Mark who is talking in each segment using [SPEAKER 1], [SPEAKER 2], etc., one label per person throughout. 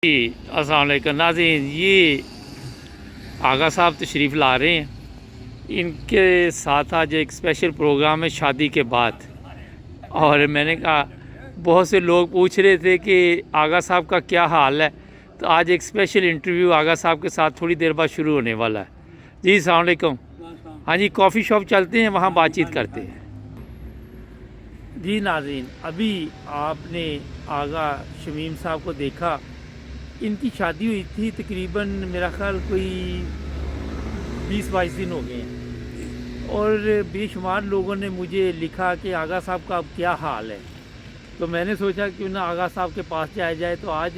[SPEAKER 1] अस्सलाम वालेकुम नाज़रीन, ये आगा साहब तशरीफ़ ला रहे हैं। इनके साथ आज एक स्पेशल प्रोग्राम है शादी के बाद। और मैंने कहा बहुत से लोग पूछ रहे थे कि आगा साहब का क्या हाल है, तो आज एक स्पेशल इंटरव्यू आगा साहब के साथ थोड़ी देर बाद शुरू होने वाला है। जी अस्सलाम वालेकुम। हाँ जी, कॉफ़ी शॉप चलते हैं, वहाँ बातचीत करते हैं। जी नाज़रीन, अभी आपने आगा शमीम साहब को देखा। इनकी शादी हुई थी तकरीबन मेरा ख्याल कोई 20-22 दिन हो गए हैं, और बेशुमार लोगों ने मुझे लिखा कि आगा साहब का अब क्या हाल है। तो मैंने सोचा क्यों ना आगा साहब के पास जाया जाए। तो आज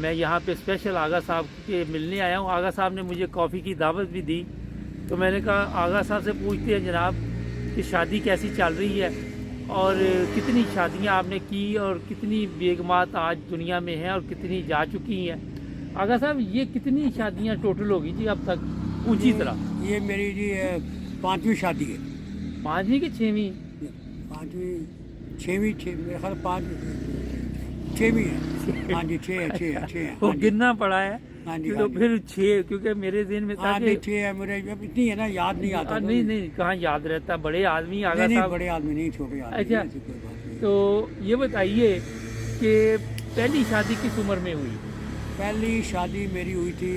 [SPEAKER 1] मैं यहाँ पे स्पेशल आगा साहब के मिलने आया हूँ। आगा साहब ने मुझे कॉफ़ी की दावत भी दी, तो मैंने कहा आगा साहब से पूछते हैं जनाब कि शादी कैसी चल रही है और कितनी शादियां आपने की और कितनी बेगमात आज दुनिया में हैं और कितनी जा चुकी हैं। आगा साहब, ये कितनी शादियां टोटल होगी जी अब तक ऊंची तरह?
[SPEAKER 2] ये मेरी जी 5वीं शादी है।
[SPEAKER 1] 5वीं की 6वीं?
[SPEAKER 2] 5वीं 6वीं मेरे ख्याल 6वीं है। हाँ जी, 6 है।
[SPEAKER 1] वो गिनना पड़ा है।
[SPEAKER 2] हाँ जी,
[SPEAKER 1] तो फिर 6, क्योंकि मेरे दिन में था कि
[SPEAKER 2] 6 है मेरे। अब इतनी है ना, याद नहीं आता।
[SPEAKER 1] नहीं, कहाँ याद रहता, बड़े आदमी आगा
[SPEAKER 2] नहीं,
[SPEAKER 1] साहब।
[SPEAKER 2] बड़े आदमी नहीं, छोटे आदमी।
[SPEAKER 1] अच्छा,
[SPEAKER 2] ऐसी कोई बात नहीं।
[SPEAKER 1] तो ये बताइए कि पहली शादी किस उम्र में हुई?
[SPEAKER 2] पहली शादी मेरी हुई थी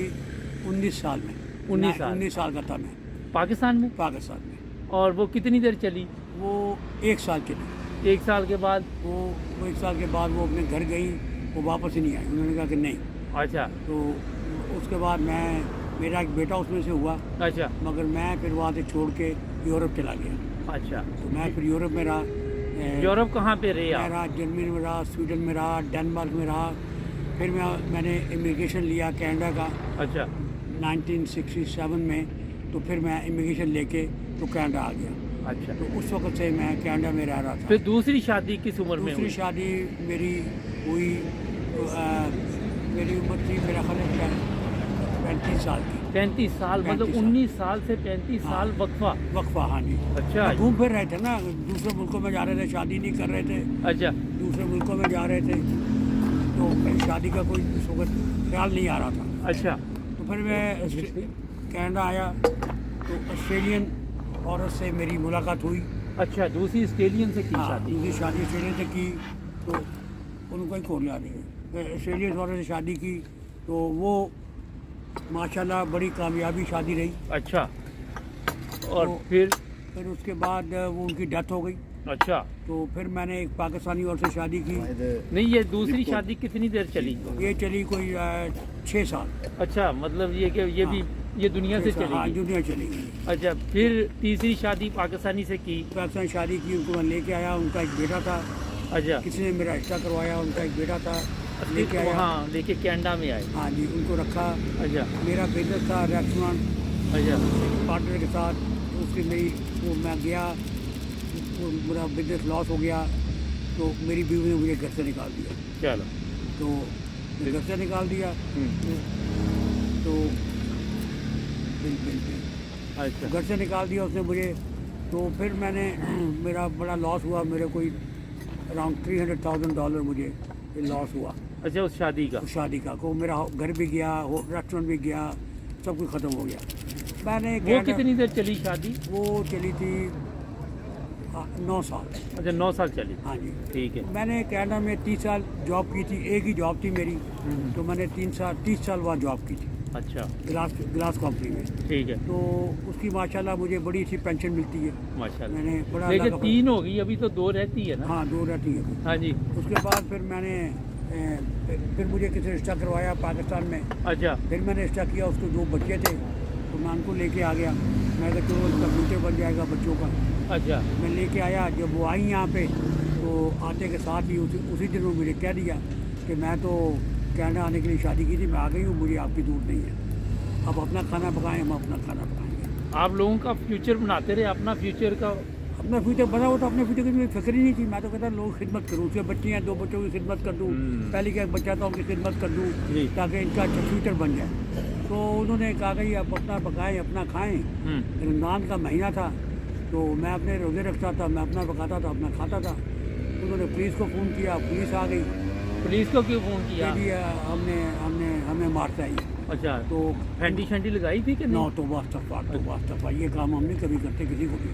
[SPEAKER 2] 19 साल में। 19 साल का था मैं।
[SPEAKER 1] पाकिस्तान में?
[SPEAKER 2] पाकिस्तान में।
[SPEAKER 1] और वो कितनी देर चली?
[SPEAKER 2] वो 1 साल के लिए।
[SPEAKER 1] 1 साल के बाद?
[SPEAKER 2] वो 1 साल के बाद वो अपने घर गई, वो वापस ही नहीं आई। उन्होंने कहा कि नहीं।
[SPEAKER 1] अच्छा।
[SPEAKER 2] तो उसके बाद मेरा एक बेटा उसमें से हुआ।
[SPEAKER 1] अच्छा।
[SPEAKER 2] मगर मैं फिर वहाँ से छोड़ के यूरोप चला गया।
[SPEAKER 1] अच्छा।
[SPEAKER 2] तो मैं फिर यूरोप में रहा।
[SPEAKER 1] यूरोप कहाँ पे रहे आप?
[SPEAKER 2] मैं रहा जर्मनी में रहा, स्वीडन में रहा, डेनमार्क में रहा। फिर मैंने इमिग्रेशन लिया कनाडा का।
[SPEAKER 1] अच्छा।
[SPEAKER 2] 1967 में। तो फिर मैं इमिग्रेशन लेके तो कनाडा आ गया।
[SPEAKER 1] अच्छा।
[SPEAKER 2] तो उस वक्त से मैं कनाडा में रह रहा था।
[SPEAKER 1] फिर दूसरी शादी किस उम्र में हुई?
[SPEAKER 2] दूसरी शादी मेरी हुई मेरी उम्र थी मेरा ख्याल है 35 साल की।
[SPEAKER 1] 35 साल? मतलब 19 साल से 35 साल वक्फा?
[SPEAKER 2] हाँ जी।
[SPEAKER 1] अच्छा।
[SPEAKER 2] घूम फिर रहे थे ना, दूसरे मुल्कों में जा रहे थे, शादी नहीं कर रहे थे।
[SPEAKER 1] अच्छा।
[SPEAKER 2] दूसरे मुल्कों में जा रहे थे, तो शादी का कोई उस वक्त ख्याल नहीं आ रहा था।
[SPEAKER 1] अच्छा।
[SPEAKER 2] तो फिर मैं कनाडा आया, तो ऑस्ट्रेलियन औरत से मेरी मुलाकात हुई।
[SPEAKER 1] अच्छा, दूसरी ऑस्ट्रेलियन से की शादी?
[SPEAKER 2] दूसरी शादी ऑस्ट्रेलियन से की, तो उनको ही खोल रही है। ऑस्ट्रेलियन औरत से शादी की, तो वो माशाल्लाह बड़ी कामयाबी शादी रही।
[SPEAKER 1] अच्छा। और
[SPEAKER 2] तो फिर उसके बाद वो उनकी डेथ हो गई।
[SPEAKER 1] अच्छा।
[SPEAKER 2] तो फिर मैंने एक पाकिस्तानी औरत से शादी की।
[SPEAKER 1] नहीं, ये दूसरी शादी कितनी देर चली?
[SPEAKER 2] ये चली कोई 6 साल।
[SPEAKER 1] अच्छा, मतलब ये कि ये भी ये दुनिया से चली
[SPEAKER 2] हाँ,
[SPEAKER 1] गई?
[SPEAKER 2] दुनिया चली गई।
[SPEAKER 1] अच्छा, फिर तीसरी शादी पाकिस्तानी से की?
[SPEAKER 2] पाकिस्तानी शादी की, उनको मैं लेके आया। उनका एक बेटा था।
[SPEAKER 1] अच्छा।
[SPEAKER 2] किसी ने मेरा रिश्ता करवाया, उनका एक बेटा था, लेके आया।
[SPEAKER 1] हाँ, लेके कनाडा में आए?
[SPEAKER 2] हाँ जी, उनको रखा।
[SPEAKER 1] अच्छा।
[SPEAKER 2] मेरा बिजनेस था रेस्टोरेंट।
[SPEAKER 1] अच्छा।
[SPEAKER 2] पार्टनर के साथ। उसकी मेरी वो मैं गया, वो मेरा बिजनेस लॉस हो गया, तो मेरी बीवी ने मुझे घर से निकाल दिया।
[SPEAKER 1] चलो।
[SPEAKER 2] तो घर से निकाल दिया। तो बिल
[SPEAKER 1] अच्छा।
[SPEAKER 2] घर से निकाल दिया उसने मुझे। तो फिर मैंने मेरा बड़ा लॉस हुआ। मेरे कोई अराउंड $300,000 मुझे लॉस हुआ।
[SPEAKER 1] अच्छा, उस शादी का?
[SPEAKER 2] उस शादी का को मेरा घर भी गया, रेस्टोरेंट भी गया, सब कुछ ख़त्म हो गया। मैंने
[SPEAKER 1] वो कितनी देर चली शादी?
[SPEAKER 2] वो चली थी 9 साल।
[SPEAKER 1] अच्छा, 9 साल चली?
[SPEAKER 2] हाँ जी।
[SPEAKER 1] ठीक है।
[SPEAKER 2] मैंने कनाडा में 30 साल जॉब की थी। एक ही जॉब थी मेरी। तो मैंने 30 साल वहाँ जॉब की थी।
[SPEAKER 1] अच्छा।
[SPEAKER 2] ग्लास कंपनी में।
[SPEAKER 1] ठीक है।
[SPEAKER 2] तो उसकी माशाल्लाह मुझे बड़ी सी पेंशन मिलती है।
[SPEAKER 1] माशाल्लाह।
[SPEAKER 2] मैंने बड़ा
[SPEAKER 1] लेकिन 3 हो गई, अभी तो 2 रहती है ना?
[SPEAKER 2] हाँ, 2 रहती है।
[SPEAKER 1] हाँ जी।
[SPEAKER 2] उसके बाद फिर मैंने फिर मुझे किसी रिश्ता करवाया पाकिस्तान में।
[SPEAKER 1] अच्छा।
[SPEAKER 2] फिर मैंने रिश्ता किया, उसके 2 बच्चे थे, तो मैं उनको लेके आ गया। मैं कहा चलो उसका फ्यूचर बन जाएगा बच्चों का।
[SPEAKER 1] अच्छा।
[SPEAKER 2] मैं लेके आया। जब वो आई यहाँ पे, तो आते के साथ ही उसी दिन वो मुझे कह दिया कि मैं तो कनाडा आने के लिए शादी की थी, मैं आ गई हूँ, मुझे आपकी ज़रूरत नहीं है। अब अपना खाना पकाएं, हम अपना खाना पकाएंगे।
[SPEAKER 1] आप लोगों का फ्यूचर बनाते रहे, अपना फ्यूचर का?
[SPEAKER 2] अपना फ्यूचर बना हो तो अपने फ्यूचर की मुझे फिक्र ही नहीं थी। मैं तो कहता लोग खिदमत करूँ। उसके बच्चे हैं, 2 बच्चों की खिदमत कर दूँ। पहले क्या बच्चा था, उनकी खिदमत कर दूँ ताकि इनका अच्छा फ्यूचर बन जाए। तो उन्होंने कहा कि आप अपना पकाएं, अपना खाएं। रमज़ान का महीना था, तो मैं अपने रोज़े रखता था, मैं अपना पकाता था, अपना खाता था। उन्होंने पुलिस को फ़ोन किया, पुलिस आ गई।
[SPEAKER 1] पुलिस को क्यों फ़ोन
[SPEAKER 2] कि
[SPEAKER 1] किया?
[SPEAKER 2] जी हमने हमने हमें मारता है ये।
[SPEAKER 1] अच्छा,
[SPEAKER 2] तो
[SPEAKER 1] फेंटी शेंटी लगाई थी कि
[SPEAKER 2] नौ
[SPEAKER 1] नहीं?
[SPEAKER 2] तो वास्तफा ये काम हम नहीं कभी करते किसी को भी,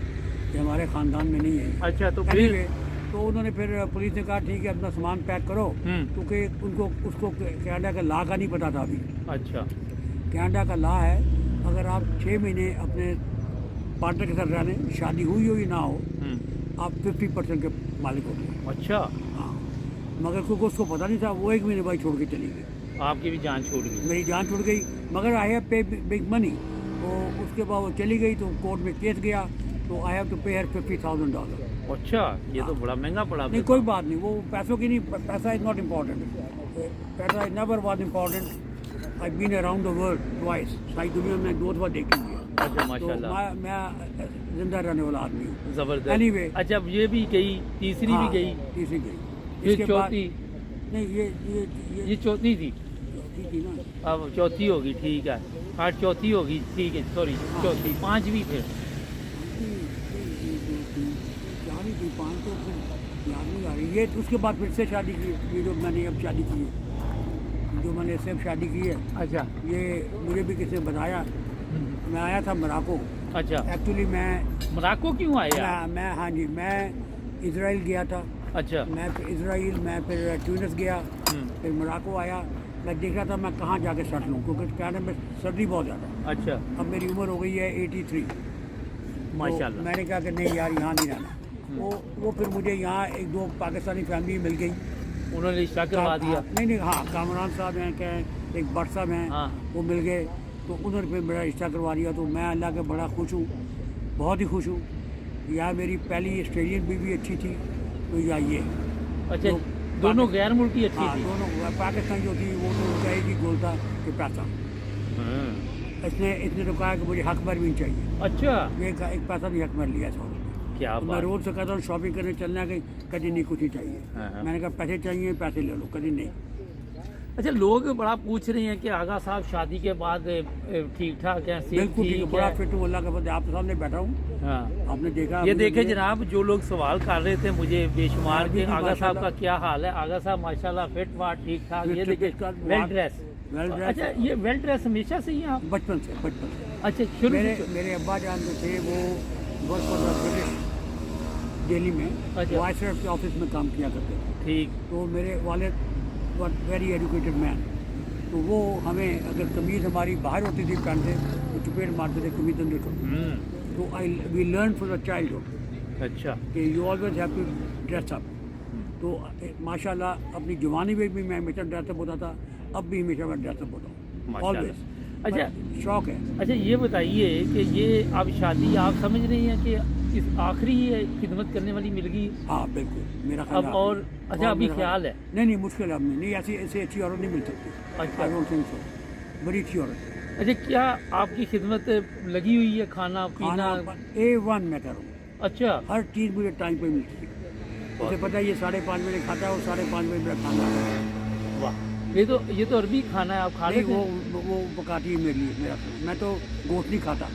[SPEAKER 2] ये हमारे ख़ानदान में नहीं है।
[SPEAKER 1] अच्छा, तो फिर
[SPEAKER 2] Anyway, तो उन्होंने फिर पुलिस ने कहा ठीक है अपना सामान पैक करो, क्योंकि उनको उसको कनाडा का लॉ का नहीं पता था अभी।
[SPEAKER 1] अच्छा,
[SPEAKER 2] कनाडा का लॉ है, अगर आप 6 महीने अपने पार्टनर के साथ रहने, शादी हुई हो या ना हो, आप 50% के मालिक होते हैं।
[SPEAKER 1] अच्छा,
[SPEAKER 2] हाँ, मगर क्योंकि उसको पता नहीं था, वो 1 महीने बाद छोड़ के चली गई।
[SPEAKER 1] आपकी भी जान छूट गई।
[SPEAKER 2] मेरी जान छूट गई, मगर आई हैव पे बिग मनी। तो उसके बाद वो चली गई, तो कोर्ट में केस गया, तो आई हैव टू पे हर $50,000।
[SPEAKER 1] अच्छा, ये तो बड़ा महंगा पड़ा
[SPEAKER 2] नहीं
[SPEAKER 1] फिर।
[SPEAKER 2] कोई बात नहीं, वो पैसों की नहीं, पैसा इज नॉट इम्पॉर्टेंट, पैसा is never was important. I been around the world twice, सारी दुनिया में 2 दफा देखी हुई है।
[SPEAKER 1] अच्छा,
[SPEAKER 2] तो
[SPEAKER 1] माशाल्लाह,
[SPEAKER 2] मैं जिंदा रहने वाला आदमी हूँ।
[SPEAKER 1] जबरदस्त।
[SPEAKER 2] Anyway,
[SPEAKER 1] अच्छा, अब ये भी गई, तीसरी
[SPEAKER 2] हाँ,
[SPEAKER 1] भी गई,
[SPEAKER 2] तीसरी गई,
[SPEAKER 1] फिर
[SPEAKER 2] इसके बाद
[SPEAKER 1] चौथी,
[SPEAKER 2] नहीं
[SPEAKER 1] ये चौथी थी,
[SPEAKER 2] चौथी थी ना।
[SPEAKER 1] अब चौथी होगी, ठीक है। हाँ, चौथी होगी, ठीक है, सॉरी, चौथी, पांचवी फिर।
[SPEAKER 2] चार ही थी, 5 तो फिर याद नहीं आ रही। ये उसके बाद फिर से शादी की, ये जो मैंने अब शादी की है, जो मैंने सिर्फ शादी की है,
[SPEAKER 1] अच्छा,
[SPEAKER 2] ये मुझे भी किसी ने बताया। मैं आया था मोराको,
[SPEAKER 1] अच्छा,
[SPEAKER 2] एक्चुअली
[SPEAKER 1] मोराको क्यों आए आप?
[SPEAKER 2] मैं हाँ जी, मैं इजराइल गया था।
[SPEAKER 1] अच्छा,
[SPEAKER 2] मैं फिर इजराइल, मैं फिर ट्यूनिस गया, फिर मोराको आया। मैं देख रहा था मैं कहाँ जाके सेटल हूँ, क्योंकि कनाडा में सर्दी बहुत ज़्यादा।
[SPEAKER 1] अच्छा,
[SPEAKER 2] अब मेरी उम्र हो गई है 83।
[SPEAKER 1] माशाल्लाह।
[SPEAKER 2] तो मैंने कहा कि नहीं यार, यहाँ नहीं रहना। वो फिर मुझे यहाँ 1-2 पाकिस्तानी फैमिली मिल गई।
[SPEAKER 1] उन्होंने रिश्ता करवा दिया।
[SPEAKER 2] नहीं, हाँ, कामरान साहब हैं, क्या एक भट्ट साहब हैं,
[SPEAKER 1] हाँ।
[SPEAKER 2] वो मिल गए, तो उन्होंने फिर मेरा रिश्ता करवा दिया। तो मैं अल्लाह के बड़ा खुश हूँ, बहुत ही खुश हूँ। यहाँ मेरी पहली ऑस्ट्रेलियन बीवी अच्छी थी, तो या ये
[SPEAKER 1] अच्छा,
[SPEAKER 2] तो
[SPEAKER 1] दोनों गैर मुल्की अच्छी
[SPEAKER 2] हाँ,
[SPEAKER 1] थी।
[SPEAKER 2] दोनों पाकिस्तान जो थी वो तो कहेगी गोलता कि पैसा। इसने तो कहा कि मुझे हक भर भी नहीं चाहिए।
[SPEAKER 1] अच्छा,
[SPEAKER 2] ये एक पैसा भी हक भर लिया था।
[SPEAKER 1] क्या
[SPEAKER 2] तो मैं
[SPEAKER 1] बात।
[SPEAKER 2] रोज से कहता हूँ शॉपिंग करने चलना है, कभी नहीं, कुछ ही चाहिए।
[SPEAKER 1] हाँ।
[SPEAKER 2] मैंने कहा पैसे चाहिए, पैसे ले लो, कभी नहीं।
[SPEAKER 1] अच्छा, लोग बड़ा पूछ रहे हैं कि आगा साहब शादी के बाद ठीक ठाक है, सेहत
[SPEAKER 2] बिल्कुल ठीक है,
[SPEAKER 1] ठीक
[SPEAKER 2] बड़ा
[SPEAKER 1] है?
[SPEAKER 2] फिट हूँ अल्लाह के फजल। आपके सामने बैठा हूँ,
[SPEAKER 1] हाँ,
[SPEAKER 2] आपने देखा।
[SPEAKER 1] ये
[SPEAKER 2] मुझे
[SPEAKER 1] देखे
[SPEAKER 2] मिले।
[SPEAKER 1] जनाब, जो लोग सवाल कर रहे थे मुझे बेशुमार
[SPEAKER 2] जी,
[SPEAKER 1] के
[SPEAKER 2] जी,
[SPEAKER 1] आगा साहब का
[SPEAKER 2] माशाल्लाह।
[SPEAKER 1] क्या हाल है। आगा साहब माशाल्लाह फिट वाट ठीक ठाक, ये
[SPEAKER 2] फिट,
[SPEAKER 1] देखे
[SPEAKER 2] फिट, फिट,
[SPEAKER 1] वेल
[SPEAKER 2] वाट,
[SPEAKER 1] ड्रेस।
[SPEAKER 2] Well dress.
[SPEAKER 1] अच्छा, ये वेल ड्रेस हमेशा से ही हैं आप?
[SPEAKER 2] बचपन से।
[SPEAKER 1] अच्छा, शुरू
[SPEAKER 2] मेरे अब्बा जान जो थे वो work for the British Delhi में
[SPEAKER 1] अच्छा।
[SPEAKER 2] वाइसराय के ऑफिस में काम किया करते थे।
[SPEAKER 1] ठीक।
[SPEAKER 2] तो मेरे वालिद वर वेरी एजुकेटेड मैन, तो वो हमें अगर कमीज़ हमारी बाहर होती थी पहनते तो चपेट मारते थे कमीज़ अंदर को। तो we learn from the childhood
[SPEAKER 1] अच्छा,
[SPEAKER 2] कि you always have to dress up. तो माशाल्लाह अपनी जवानी में भी मैं हमेशा ड्रेसअप होता था, अब भी हमेशा मैं ड्रेसअप होता हूँ,
[SPEAKER 1] माशाल्लाह।
[SPEAKER 2] ऑलवेज।
[SPEAKER 1] अच्छा,
[SPEAKER 2] शौक है।
[SPEAKER 1] अच्छा, ये बताइए कि ये अब शादी आप समझ रही हैं कि इस आखिरी खिदमत करने वाली मिल गई
[SPEAKER 2] हाँ बिल्कुल, मेरा
[SPEAKER 1] अब?
[SPEAKER 2] ख्याल
[SPEAKER 1] और अच्छा, अभी
[SPEAKER 2] मेरा
[SPEAKER 1] ख्याल है?
[SPEAKER 2] नहीं, मुश्किल है अब नहीं, ऐसी अच्छी औरत नहीं मिल सकती।
[SPEAKER 1] अच्छा।
[SPEAKER 2] आई डोंट थिंक सो, बड़ी अच्छी औरत है।
[SPEAKER 1] अच्छा, क्या आपकी खिदमत लगी हुई है, खाना पीना?
[SPEAKER 2] खाना A1 मैं कर रहा हूँ,
[SPEAKER 1] अच्छा,
[SPEAKER 2] हर चीज़ मुझे टाइम पे मिलती है। उसे पता है ये 5:30 बजे खाता है और 5:30 बजे मेरा खाना आता है।
[SPEAKER 1] वाह, ये तो अरबी खाना है, आप खा
[SPEAKER 2] नहीं,
[SPEAKER 1] लेते हैं?
[SPEAKER 2] वो पकाती है मेरे लिए, मेरा खाना। मैं तो गोश्त नहीं खाता,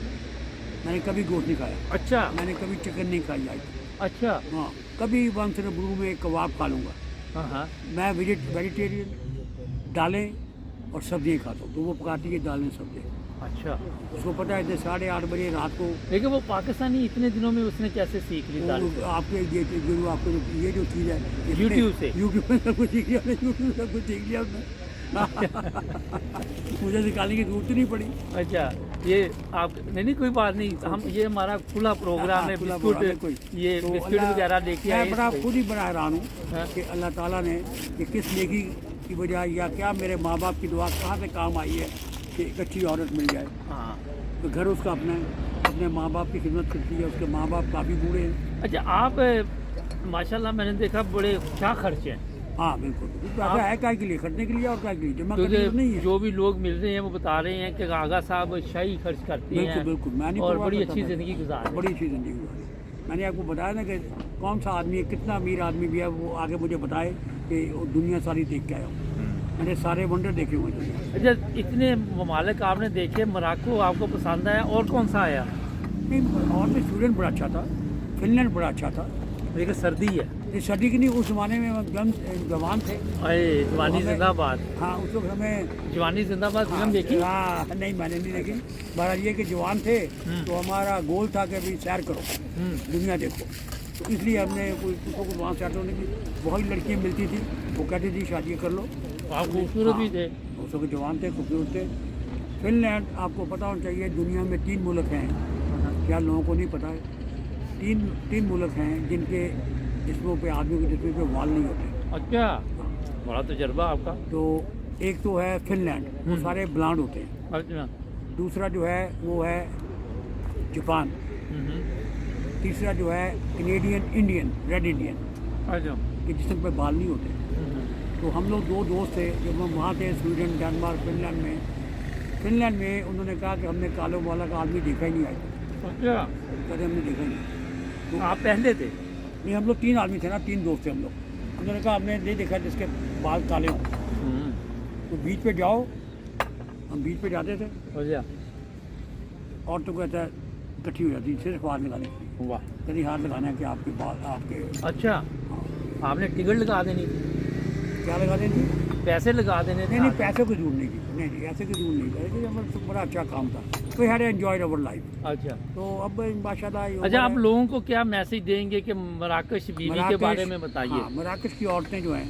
[SPEAKER 2] मैंने कभी गोश्त नहीं खाया,
[SPEAKER 1] अच्छा,
[SPEAKER 2] मैंने कभी चिकन नहीं खाई आज।
[SPEAKER 1] अच्छा,
[SPEAKER 2] हाँ, कभी वंस इन अ ब्लू में कबाब खा लूँगा।
[SPEAKER 1] हाँ हाँ,
[SPEAKER 2] मैं वेजिटेरियन, दालें और सब्जियाँ खाता हूँ, तो वो पकाती है दालें सब्जियाँ।
[SPEAKER 1] अच्छा।
[SPEAKER 2] उसको पता है 8:30 बजे रात को
[SPEAKER 1] लेकिन वो पाकिस्तानी इतने दिनों में उसने कैसे सीख ली दाल?
[SPEAKER 2] वो आपके ये जो चीज़ है इसने-
[SPEAKER 1] YouTube से?
[SPEAKER 2] YouTube में सब कुछ सीख लिया, यूट्यूब से सब कुछ सीख लिया उसने। मुझे निकालने की जरूरत नहीं पड़ी।
[SPEAKER 1] अच्छा, ये आप नहीं, कोई बात नहीं, हम ये हमारा खुला प्रोग्राम है,
[SPEAKER 2] खुला
[SPEAKER 1] बिस्कुट
[SPEAKER 2] प्रोग्राम है कोई।
[SPEAKER 1] ये
[SPEAKER 2] तो
[SPEAKER 1] बिस्कुट
[SPEAKER 2] अल्लाह-
[SPEAKER 1] वगैरह लेके
[SPEAKER 2] मैं
[SPEAKER 1] आए
[SPEAKER 2] बड़ा
[SPEAKER 1] इस पे।
[SPEAKER 2] खुद ही बड़ा हैरान
[SPEAKER 1] हाँ।
[SPEAKER 2] हूँ कि अल्लाह ताला ने कि किस नेकी की वजह या क्या मेरे माँ बाप की दुआ कहाँ से काम आई है कि एक अच्छी औरत मिल जाए।
[SPEAKER 1] हाँ।
[SPEAKER 2] तो घर उसका अपना है, अपने माँ बाप की खिदमत करती है, उसके माँ बाप काफ़ी बूढ़े हैं।
[SPEAKER 1] अच्छा, आप माशाल्लाह मैंने देखा बड़े क्या खर्चे हैं,
[SPEAKER 2] हाँ बिल्कुल, पैसा है काय के लिए, खर्चने के लिए और काय के लिए, जमा करने के लिए नहीं
[SPEAKER 1] क्योंकि
[SPEAKER 2] है।
[SPEAKER 1] जो भी लोग मिल रहे हैं वो बता रहे हैं कि आगा साहब शाही खर्च करते
[SPEAKER 2] बिल्कुल
[SPEAKER 1] हैं
[SPEAKER 2] बिल्कुल, मैं नहीं
[SPEAKER 1] और
[SPEAKER 2] परवाह
[SPEAKER 1] बड़ी
[SPEAKER 2] करता
[SPEAKER 1] अच्छी
[SPEAKER 2] था।
[SPEAKER 1] ज़िंदगी गुजार रहे हैं।
[SPEAKER 2] बड़ी अच्छी जिंदगी गुजारी। मैंने आपको बताया ना कि कौन सा आदमी है, कितना अमीर आदमी भी है, वो आगे मुझे बताए कि वो दुनिया सारी देख के आया हूँ। मैंने सारे वंडर देखे हुए हैं दुनिया।
[SPEAKER 1] अच्छा, इतने ममालिक आपने देखे, मोराको आपको पसंद आया, और कौन सा आया?
[SPEAKER 2] नहीं, और भी स्वीडन बड़ा अच्छा था, फिनलैंड बड़ा अच्छा था।
[SPEAKER 1] लेकिन सर्दी है।
[SPEAKER 2] ये शादी की नहीं, उस ज़माने में हम जवान थे।
[SPEAKER 1] अरे जवानी
[SPEAKER 2] हमें-
[SPEAKER 1] जिंदाबाद,
[SPEAKER 2] हाँ, उस वक्त हमें
[SPEAKER 1] जवानी जिंदाबाद फिल्म देखी।
[SPEAKER 2] हाँ, नहीं मैंने नहीं देखी। बहरहाल ये कि जवान थे तो हमारा गोल था कि भाई सैर करो, दुनिया देखो। तो इसलिए हमने कोई किसी को वहाँ से होने की बहुत लड़कियाँ मिलती थी, वो कहती थी शादी कर लो।
[SPEAKER 1] आप खूबसूरत भी थे।
[SPEAKER 2] उस वक्त जवान थे, खूबसूरत थे। फिनलैंड आपको पता होना चाहिए, दुनिया में 3 मुल्क हैं, क्या लोगों को नहीं पता है। तीन मुल्क हैं जिनके जिस्मों पे, आदमी के जिस्मों पे वाल नहीं होते।
[SPEAKER 1] अच्छा, बड़ा तजर्बा आपका।
[SPEAKER 2] तो एक तो है फिनलैंड, वो सारे ब्लांड होते हैं।
[SPEAKER 1] अच्छा।
[SPEAKER 2] दूसरा जो है वो है जापान। तीसरा जो है कैनेडियन इंडियन, रेड इंडियन,
[SPEAKER 1] अच्छा।
[SPEAKER 2] के जिस्म पे बाल नहीं होते। तो हम लोग 2 दोस्त थे जब हम वहाँ थे, स्वीडन, डेनमार्क, फिनलैंड में उन्होंने कहा कि हमने कालो वाला का आदमी देखा ही नहीं आज तक।
[SPEAKER 1] अच्छा,
[SPEAKER 2] कहते हमने देखा ही नहीं।
[SPEAKER 1] तो आप पहले थे।
[SPEAKER 2] नहीं, हम लोग 3 आदमी थे ना, 3 दोस्त थे हम लोग। उन्होंने कहा हमने नहीं देखा जिसके बाल काले हों। तो बीच पे जाओ, हम बीच पे जाते थे,
[SPEAKER 1] अच्छा।
[SPEAKER 2] और तो कहता है इकट्ठी हो जाती, सिर्फ हाथ लगाने की।
[SPEAKER 1] वाह।
[SPEAKER 2] कभी हाथ लगाना है कि आपके बाल आपके
[SPEAKER 1] अच्छा, आपने टिकट लगा देनी थी,
[SPEAKER 2] क्या लगा देंगे?
[SPEAKER 1] पैसे लगा देने थे।
[SPEAKER 2] नहीं, पैसों की जरूरत नहीं की। नहीं, ऐसे की जरूरत नहीं करेगी। हमारा तो बड़ा अच्छा काम था। तो हैड एंजॉयड अवर लाइफ।
[SPEAKER 1] अच्छा।
[SPEAKER 2] तो अब माशाल्लाह ये
[SPEAKER 1] अच्छा,
[SPEAKER 2] उम्र
[SPEAKER 1] आप
[SPEAKER 2] है।
[SPEAKER 1] लोगों को क्या मैसेज देंगे कि मराकश बीवी के
[SPEAKER 2] मराकश-
[SPEAKER 1] बारे में बताइए।
[SPEAKER 2] हाँ, मराकश की औरतें जो हैं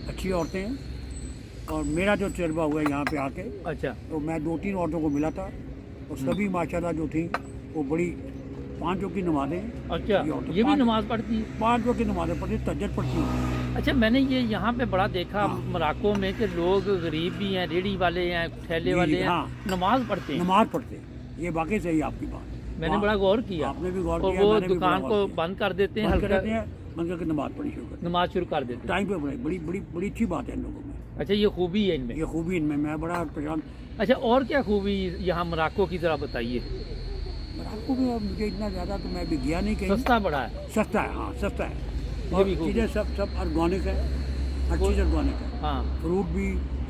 [SPEAKER 2] अच्छी औरतें हैं। और मेरा जो तजर्बा हुआ है यहाँ पे आके,
[SPEAKER 1] अच्छा।
[SPEAKER 2] तो मैं 2-3 औरतों को मिला था और सभी माशाल्लाह जो थी वो बड़ी 5 वक्त की नमाजें,
[SPEAKER 1] अच्छा,
[SPEAKER 2] ये औरतें
[SPEAKER 1] ये भी
[SPEAKER 2] 5
[SPEAKER 1] नमाज पढ़ती है।
[SPEAKER 2] 5 वक्त की नमाजें पढ़ती, तहज्जुद पढ़ती हैं।
[SPEAKER 1] अच्छा, मैंने ये यहाँ पे बड़ा देखा
[SPEAKER 2] हाँ।
[SPEAKER 1] मराको में कि लोग गरीब भी हैं, रेडी वाले हैं, ठेले
[SPEAKER 2] जी,
[SPEAKER 1] वाले
[SPEAKER 2] जी,
[SPEAKER 1] हैं,
[SPEAKER 2] हाँ।
[SPEAKER 1] नमाज पढ़ते हैं।
[SPEAKER 2] नमाज पढ़ते हैं। ये वाकई सही है आपकी बात।
[SPEAKER 1] मैंने बड़ा गौर किया।
[SPEAKER 2] आपने भी गौर
[SPEAKER 1] और
[SPEAKER 2] किया,
[SPEAKER 1] वो
[SPEAKER 2] मैंने भी
[SPEAKER 1] दुकान
[SPEAKER 2] बड़ा
[SPEAKER 1] को
[SPEAKER 2] गौर किया।
[SPEAKER 1] बंद कर देते हैं,
[SPEAKER 2] बंद कर
[SPEAKER 1] हल्का
[SPEAKER 2] देते हैं, बंद करके नमाज पढ़नी शुरू करते
[SPEAKER 1] नमाज शुरू कर देते
[SPEAKER 2] हैं।
[SPEAKER 1] हैं।
[SPEAKER 2] टाइम पे पढ़े, बड़ी बड़ी बड़ी अच्छी बात है इन लोगों में।
[SPEAKER 1] अच्छा, ये खूबी है इनमें।
[SPEAKER 2] ये खूबी इनमें, मैं बड़ा परेशान।
[SPEAKER 1] अच्छा, और क्या खूबी यहाँ मराको की तरह बताइए।
[SPEAKER 2] आपको भी, अब मुझे इतना ज़्यादा तो मैं भी गया नहीं कहीं।
[SPEAKER 1] सस्ता बड़ा है।
[SPEAKER 2] सस्ता है, हाँ सस्ता है।
[SPEAKER 1] ये
[SPEAKER 2] और
[SPEAKER 1] भी खूब
[SPEAKER 2] चीज़ें सब ऑर्गेनिक है, हर चीज़ ऑर्गेनिक है।
[SPEAKER 1] हाँ,
[SPEAKER 2] फ्रूट भी,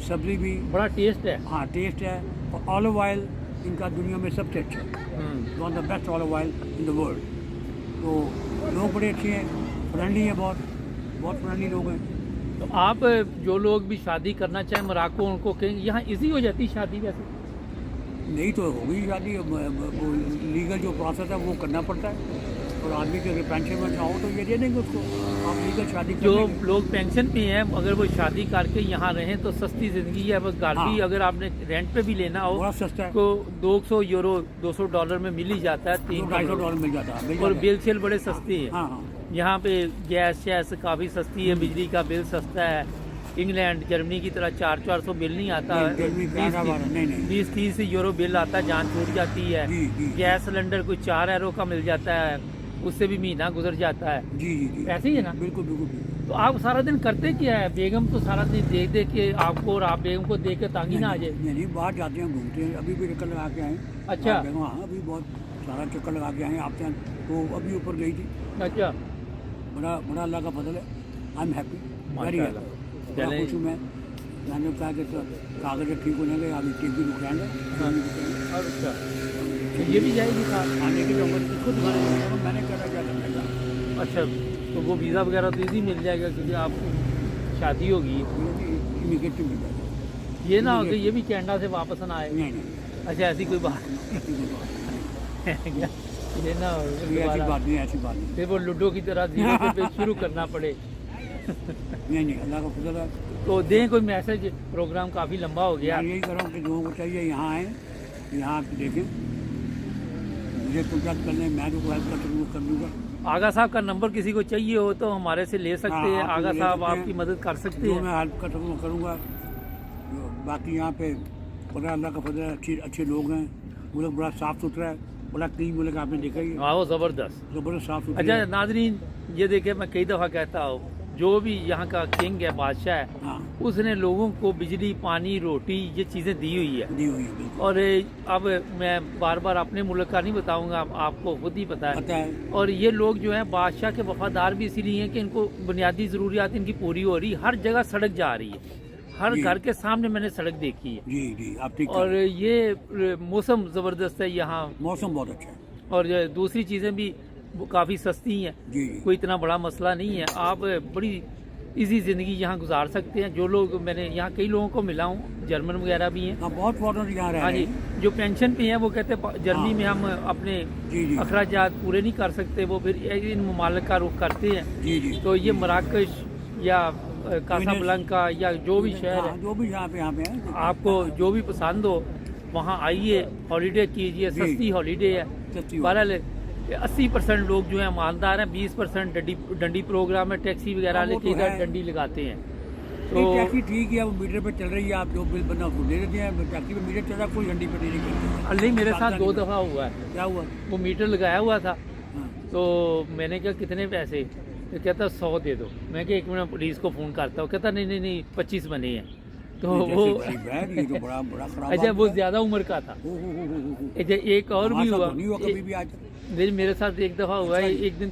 [SPEAKER 2] सब्जी भी,
[SPEAKER 1] बड़ा टेस्ट है।
[SPEAKER 2] हाँ टेस्ट है। और ऑलिव ऑयल इनका दुनिया में सबसे अच्छा है, one the best olive oil in the world. तो लोग बड़े अच्छे हैं, फ्रेंडली हैं, बहुत बहुत फ्रेंडली लोग हैं।
[SPEAKER 1] तो आप जो लोग भी शादी करना चाहें मराको, उनको कहेंगे यहाँ इजी हो जाती है शादी वैसे।
[SPEAKER 2] नहीं तो होगी शादी, वो लीगल जो प्रोसेस है वो करना पड़ता है। और आदमी के अगर पेंशन में चाहो तो ये दे देंगे उसको, आप लीगल शादी कर
[SPEAKER 1] जो
[SPEAKER 2] देंगे।
[SPEAKER 1] लोग पेंशन पे हैं, अगर वो शादी करके यहाँ रहें तो सस्ती जिंदगी है। बस घर भी
[SPEAKER 2] हाँ।
[SPEAKER 1] अगर आपने रेंट पे भी लेना हो
[SPEAKER 2] बड़ा सस्ता है,
[SPEAKER 1] तो 200 यूरो, $200 में मिल ही जाता है।
[SPEAKER 2] 200-250 डॉलर मिल जाता है, मिल
[SPEAKER 1] और
[SPEAKER 2] जाता है।
[SPEAKER 1] बिल सेल बड़े सस्ती है।
[SPEAKER 2] हाँ हाँ,
[SPEAKER 1] यहाँ पे गैस शैस काफ़ी सस्ती है, बिजली का बिल सस्ता है। इंग्लैंड जर्मनी की तरह 400 बिल नहीं आता।
[SPEAKER 2] नहीं, जर्मनी का आधा बारह, नहीं, नहीं।
[SPEAKER 1] 20-30 यूरो बिल आता है, जान छूट जाती है।
[SPEAKER 2] जी, जी।
[SPEAKER 1] गैस सिलेंडर कोई 4 यूरो का मिल जाता है, उससे भी महीना गुजर जाता है।
[SPEAKER 2] जी जी जी,
[SPEAKER 1] ऐसे ही है ना?
[SPEAKER 2] बिल्कुल बिल्कुल बिल्कुल।
[SPEAKER 1] तो आप सारा दिन करते क्या है? बेगम तो सारा दिन देख देख के आपको, और आप बेगम को देख के तांगी ना आ जाए।
[SPEAKER 2] नहीं, बाहर जाते हैं, घूमते हैं। अभी भी चक्कर लगा के आए।
[SPEAKER 1] अच्छा।
[SPEAKER 2] हाँ, अभी बहुत सारा चक्कर लगा के आए आपके यहाँ। तो अभी ऊपर गई थी,
[SPEAKER 1] अच्छा,
[SPEAKER 2] बड़ा बड़ा अल्लाह का फजल है। आई एम हैप्पी, वेरी
[SPEAKER 1] माशाल्लाह।
[SPEAKER 2] हैप्पी, बड़ा
[SPEAKER 1] चलें।
[SPEAKER 2] खुश हूँ मैं। मैंने कहा कि तो कागज ठीक हो जाएंगे, अभी टीवी भी रुकाएंगे।
[SPEAKER 1] अच्छा, तो ये भी जाएगी साथ।
[SPEAKER 2] आने की जरूरत इसको दिखाने की जरूरत, मैंने कहा क्या करना है।
[SPEAKER 1] अच्छा, तो वो वीज़ा वगैरह तो इजी मिल जाएगा क्योंकि आपको शादी होगी।
[SPEAKER 2] इमीग्रेट मिल जाएगा।
[SPEAKER 1] ये ना हो कि ये भी कनाडा से वापस ना आए।
[SPEAKER 2] नहीं नहीं,
[SPEAKER 1] अच्छा, ऐसी कोई बात
[SPEAKER 2] ऐसी कोई बात नहीं।
[SPEAKER 1] ये ना हो
[SPEAKER 2] ऐसी
[SPEAKER 1] दोबारा
[SPEAKER 2] बात नहीं, ऐसी बात नहीं।
[SPEAKER 1] फिर वो लूडो की तरह जीरो पे फिर शुरू करना पड़े।
[SPEAKER 2] नहीं नहीं, अल्लाह का फजल है।
[SPEAKER 1] तो दें कोई मैसेज, प्रोग्राम काफ़ी लंबा हो गया।
[SPEAKER 2] मैं यही कर रहा हूँ कि लोगों को चाहिए यहाँ आए, यहाँ आके देखें, मुझे कॉन्टैक्ट करने, मैं जो हेल्प कर सकूँ कर दूँगा।
[SPEAKER 1] आगा साहब का नंबर किसी को चाहिए हो तो हमारे से ले सकते
[SPEAKER 2] हाँ,
[SPEAKER 1] हैं।
[SPEAKER 2] आप
[SPEAKER 1] आगा
[SPEAKER 2] ले
[SPEAKER 1] साहब
[SPEAKER 2] सकते हैं।
[SPEAKER 1] आपकी मदद कर सकते
[SPEAKER 2] जो
[SPEAKER 1] हैं।
[SPEAKER 2] मैं हेल्प कर सकूँ करूँगा। बाकी यहाँ पे बड़ा अल्लाह का फजल है, अच्छे लोग हैं। मुल्क बड़ा साफ़ सुथरा है, बड़ा क्लीन मुल्क, आपने देखा ही है।
[SPEAKER 1] आओ, ज़बरदस्त।
[SPEAKER 2] ज़बरदस्त साफ़ सुथरा
[SPEAKER 1] अच्छा
[SPEAKER 2] है।
[SPEAKER 1] नाजरीन, ये देखे, मैं कई दफ़ा कहता हूँ, जो भी यहाँ का किंग है, बादशाह है,
[SPEAKER 2] हाँ,
[SPEAKER 1] उसने लोगों को बिजली, पानी, रोटी, ये चीज़ें दी हुई है।
[SPEAKER 2] दी हुई है, बिल्कुल
[SPEAKER 1] और अब मैं बार बार अपने मुल्क का नहीं बताऊंगा, आपको खुद ही पता
[SPEAKER 2] पता
[SPEAKER 1] है।
[SPEAKER 2] है।
[SPEAKER 1] और ये लोग जो हैं बादशाह के वफादार भी इसीलिए हैं कि इनको बुनियादी ज़रूरियात इनकी पूरी हो रही। हर जगह सड़क जा रही है, हर
[SPEAKER 2] जी।
[SPEAKER 1] घर के सामने मैंने सड़क देखी है।
[SPEAKER 2] जी जी, आप ठीक
[SPEAKER 1] और
[SPEAKER 2] कह
[SPEAKER 1] ये मौसम ज़बरदस्त है यहाँ।
[SPEAKER 2] मौसम बहुत अच्छा है।
[SPEAKER 1] और दूसरी चीज़ें भी वो काफ़ी सस्ती हैं,
[SPEAKER 2] जी जी
[SPEAKER 1] कोई इतना बड़ा मसला नहीं है। आप बड़ी इजी ज़िंदगी यहाँ गुजार सकते हैं। जो लोग, मैंने यहाँ कई लोगों को मिला हूँ, जर्मन वगैरह भी हैं।
[SPEAKER 2] हाँ, बहुत फॉरनर यहाँ रह
[SPEAKER 1] हाँ
[SPEAKER 2] रहे
[SPEAKER 1] जी,
[SPEAKER 2] हैं।
[SPEAKER 1] जो पेंशन पे हैं वो कहते हैं जर्मनी
[SPEAKER 2] हाँ।
[SPEAKER 1] में हम अपने
[SPEAKER 2] जी जी
[SPEAKER 1] अखराजात पूरे नहीं कर सकते, वो फिर इन ममालिक का रुख करते हैं।
[SPEAKER 2] जी जी
[SPEAKER 1] तो ये मराकश या कासाब्लांका या जो भी शहर
[SPEAKER 2] हाँ,
[SPEAKER 1] है,
[SPEAKER 2] जो भी यहाँ पे है
[SPEAKER 1] आपको जो भी पसंद हो वहाँ आइए, हॉलीडे कीजिए,
[SPEAKER 2] जी।
[SPEAKER 1] सस्ती हॉलीडे है।
[SPEAKER 2] सस्ती
[SPEAKER 1] बहरहाल 80% लोग जो हैं ईमानदार हैं, 20% डंडी प्रोग्राम है, टैक्सी वगैरह
[SPEAKER 2] हाँ, वो तो
[SPEAKER 1] लेके
[SPEAKER 2] है।
[SPEAKER 1] डंडी लगाते हैं।
[SPEAKER 2] तो
[SPEAKER 1] तो
[SPEAKER 2] टैक्सी ठीक है, वो मीटर पे चल रही है, आप जो बिल बना उसको दे देते हैं। टैक्सी पे मीटर चल रहा है, कोई घंटी पे नहीं करते।
[SPEAKER 1] नहीं, मेरे साथ 2 दफ़ा हुआ है।
[SPEAKER 2] क्या हुआ?
[SPEAKER 1] वो मीटर लगाया हुआ था,
[SPEAKER 2] हाँ,
[SPEAKER 1] तो मैंने कहा कितने पैसे, तो कहता 100 दे दो। मैं कहा 1 मिनट पुलिस को फ़ोन करता हूँ। कहता नहीं नहीं नहीं 25 बने हैं। तो
[SPEAKER 2] ये
[SPEAKER 1] वो
[SPEAKER 2] जैसे गरीब है, ये तो बड़ा बड़ा खराब
[SPEAKER 1] अच्छा,
[SPEAKER 2] बात
[SPEAKER 1] वो
[SPEAKER 2] है।
[SPEAKER 1] ज़्यादा उम्र का था।
[SPEAKER 2] हो।
[SPEAKER 1] अच्छा, एक और भी
[SPEAKER 2] हमारे साथ
[SPEAKER 1] हुआ,
[SPEAKER 2] तो नहीं हुआ कभी भी आज तक।
[SPEAKER 1] मेरे साथ एक दफ़ा हुआ है।
[SPEAKER 2] अच्छा जी।
[SPEAKER 1] एक दिन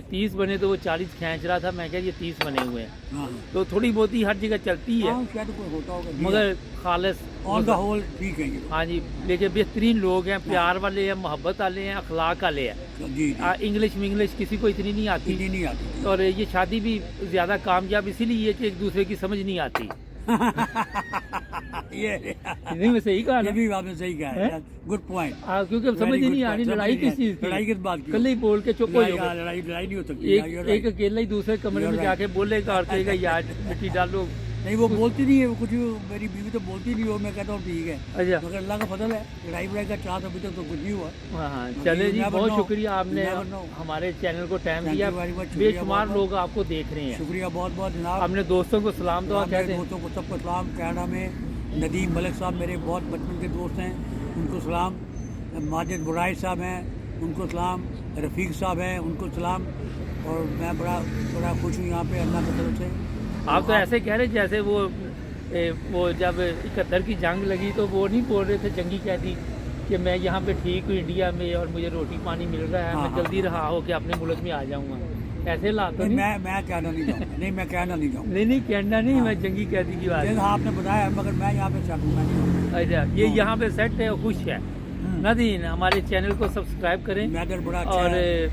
[SPEAKER 1] 30 बने तो वो 40 खींच रहा था। मैं कहा ये 30 बने हुए हैं।
[SPEAKER 2] हाँ,
[SPEAKER 1] तो थोड़ी बहुत ही हर जगह चलती है,
[SPEAKER 2] हाँ, शायद कोई होता होगा,
[SPEAKER 1] मगर खालिस
[SPEAKER 2] ऑन द होल ठीक है ये
[SPEAKER 1] हाँ जी, लेकिन बेहतरीन लोग हैं, प्यार वाले हैं, मोहब्बत वाले हैं, अखलाक वाले हैं।
[SPEAKER 2] तो। जी जी
[SPEAKER 1] इंग्लिश किसी को इतनी नहीं आती।
[SPEAKER 2] इतनी नहीं आती।
[SPEAKER 1] और ये शादी भी ज़्यादा कामयाब इसीलिए है कि एक दूसरे की समझ नहीं आती।
[SPEAKER 2] ये
[SPEAKER 1] नहीं, मैं सही कहा ना?
[SPEAKER 2] ये भी आपने सही कहा है।
[SPEAKER 1] हैं?
[SPEAKER 2] Good point.
[SPEAKER 1] क्योंकि अब समझ ही नहीं आ रही लड़ाई किस चीज़ की।
[SPEAKER 2] लड़ाई किस बात की?
[SPEAKER 1] कल ही बोल के चुप हो
[SPEAKER 2] लड़ाई
[SPEAKER 1] जाओगे।
[SPEAKER 2] लड़ाई नहीं हो सकती।
[SPEAKER 1] एक अकेला ही दूसरे कमरे में
[SPEAKER 2] You're
[SPEAKER 1] जाके
[SPEAKER 2] right.
[SPEAKER 1] बोलेगा और कहेगा यार मिट्टी डालो।
[SPEAKER 2] नहीं, वो बोलती नहीं है, वो कुछ मेरी बीवी तो बोलती नहीं हो। मैं कहता हूँ ठीक है,
[SPEAKER 1] अच्छा,
[SPEAKER 2] मगर अल्लाह का फजल है, लड़ाई वड़ाई का चांस अभी तक तो कुछ नहीं हुआ।
[SPEAKER 1] हाँ, चले जी,
[SPEAKER 2] never
[SPEAKER 1] बहुत
[SPEAKER 2] know.
[SPEAKER 1] शुक्रिया, आपने
[SPEAKER 2] You never know.
[SPEAKER 1] हमारे चैनल को टाइम
[SPEAKER 2] Thank
[SPEAKER 1] दिया।
[SPEAKER 2] you very much. शुक्रिया
[SPEAKER 1] बेशुमार
[SPEAKER 2] बहुत-बहुत।
[SPEAKER 1] लोग आपको देख रहे हैं।
[SPEAKER 2] शुक्रिया बहुत बहुत जनाब।
[SPEAKER 1] अपने दोस्तों को सलाम दुआ
[SPEAKER 2] मेरे
[SPEAKER 1] कहते हैं।
[SPEAKER 2] दोस्तों को सबको सलाम। कनाडा में नदीम मलिक साहब मेरे बहुत बचपन के दोस्त हैं, उनको सलाम। माजिद बुराइद साहब हैं, उनको सलाम। रफ़ीक साहब हैं, उनको सलाम। और मैं बड़ा बड़ा खुश हूँ यहाँ पे अल्लाह की तरफ से।
[SPEAKER 1] आप तो ऐसे कह रहे जैसे वो जब 71 की जंग लगी तो वो नहीं बोल रहे थे जंगी कैदी कि मैं यहाँ पे ठीक हूँ इंडिया में और मुझे रोटी पानी मिल रहा है,
[SPEAKER 2] हाँ,
[SPEAKER 1] मैं जल्दी रहा हो कि अपने मुल्क में आ जाऊँगा। ऐसे हालात तो नहीं।
[SPEAKER 2] मैं कहना नहीं चाहूँगा। नहीं, मैं कहना नहीं चाहूँगा।
[SPEAKER 1] नहीं कहना नहीं, मैं जंगी कैदी की बात।
[SPEAKER 2] जैसा आपने बताया है, मगर मैं यहाँ पे मैं नहीं हूँ।
[SPEAKER 1] अच्छा, ये यहाँ पे सेट है और खुश है। नदीन, हमारे चैनल को सब्सक्राइब करें
[SPEAKER 2] मैदर बड़ा अच्छा
[SPEAKER 1] और
[SPEAKER 2] है।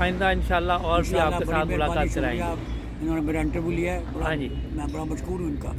[SPEAKER 1] आइंदा इंशाल्लाह और भी
[SPEAKER 2] इंशाल्लाह
[SPEAKER 1] आपके
[SPEAKER 2] बड़ी
[SPEAKER 1] साथ
[SPEAKER 2] मेहरबानी,
[SPEAKER 1] मुलाकात
[SPEAKER 2] शुक्रिया।
[SPEAKER 1] कराएंगे।
[SPEAKER 2] इन्होंने मेरा इंटरव्यू लिया है,
[SPEAKER 1] हाँ जी।
[SPEAKER 2] मैं बड़ा मशहूर हूँ इनका।